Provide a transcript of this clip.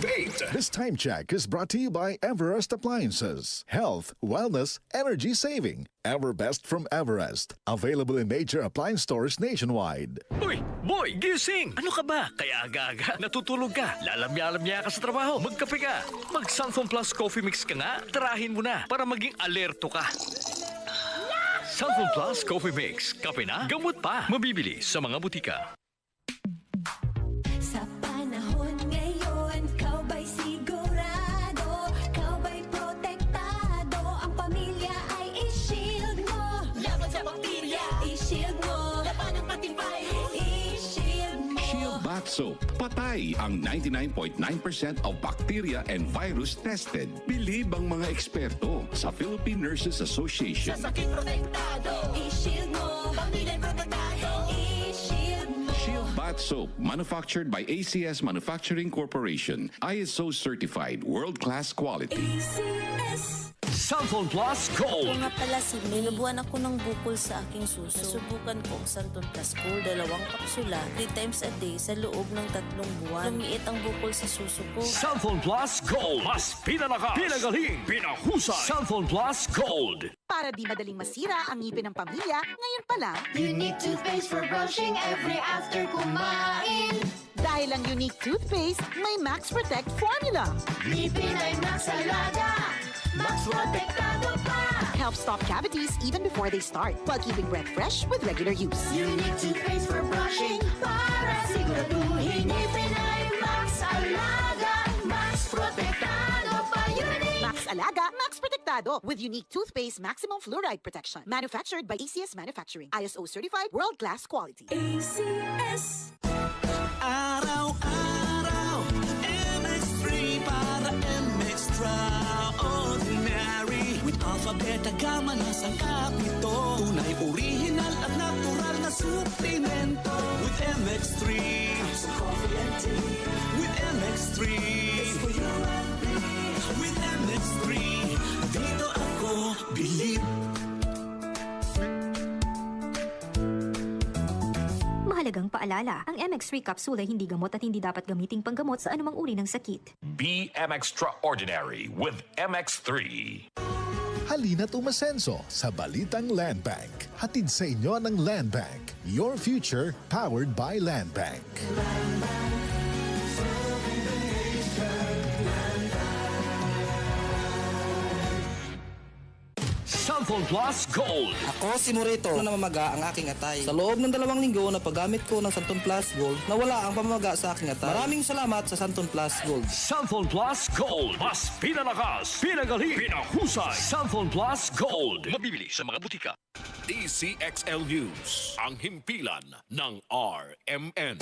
8. This time check is brought to you by Everest Appliances. Health, wellness, energy saving. Everbest from Everest. Available in major appliance stores nationwide. Uy, boy, gising! Ano ka ba? Kaya aga-aga, natutulog ka. Lalamya-lamya ka sa trabaho. Magkape ka. Mag-Sunphone Plus Coffee Mix ka nga. Tarahin mo na para maging alerto ka. Sunphone Plus Coffee Mix. Kape na, gamot pa. Mabibili sa mga butika. Sa panahon ngayon, kau ba'y sigurado? Kau ba'y protektado? Ang pamilya ay i-shield mo. Laban sa bakterya, i-shield mo. Laban ng matibay, i-shield mo. Shield Bath Soap. Patay ang 99.9% of bacteria and virus tested. Bilib ang mga eksperto sa Philippine Nurses Association. Sa sakit protektado, i-shield mo. Pamilya protektado, i-shield mo. Shield Bath Soap, manufactured by ACS Manufacturing Corporation. ISO certified, world-class quality. ACS. Sunphone Plus Gold. Kung nga pala, Sydney, nabuhan ako ng bukol sa aking suso. Nasubukan ko ang Santon Plus Gold, 2 kapsula, 3 times a day sa loob ng 3 buwan. Lumiit ang bukol sa suso ko. Sunphone Plus Gold. Mas pinalakas, pinagaling, pinahusay. Sunphone Plus Gold. Para di madaling masira ang ngipin ng pamilya, ngayon pa lang, Unique toothpaste for brushing every after kumain. dahil ang unique toothpaste, may Max Protect formula. Ngipin ay Max Alaga, Max Protektado pa. Helps stop cavities even before they start, while keeping breath fresh with regular use. Unique toothpaste for brushing para siguraduhin ngipin ay Max Alaga, Max Protektado pa. Unique. Max Alaga, Max Protectado with unique toothpaste maximum fluoride protection. Manufactured by ACS Manufacturing. ISO certified, world-class quality. ACS. Araw-araw, MX3 para MX-Traordinary. With Alpha, Beta, Gamma na sangkap nito. Tunay, original at natural na suplemento. With MX3, with MX3, for you and me. With MX3, dito ako bilib. Mahalagang paalala, ang MX3 capsule ay hindi gamot at hindi dapat gamiting panggamot sa anumang uri ng sakit. Be Extraordinary with MX3. Halina't umasenso sa Balitang Land Bank. Hatid sa inyo ng Land Bank. Your future powered by Land Bank. Sunphone Plus Gold. Ako si Morito na namamaga ang aking atay. Sa loob ng 2 linggo na paggamit ko ng Santon Plus Gold, nawala ang pamamaga sa aking atay. Maraming salamat sa Santon Plus Gold. Sunphone Plus Gold. Mas pinalakas, pinagaling, pinahusay. Sunphone Plus Gold. Mabibili sa mga butika. DCXL News, ang himpilan ng RMN.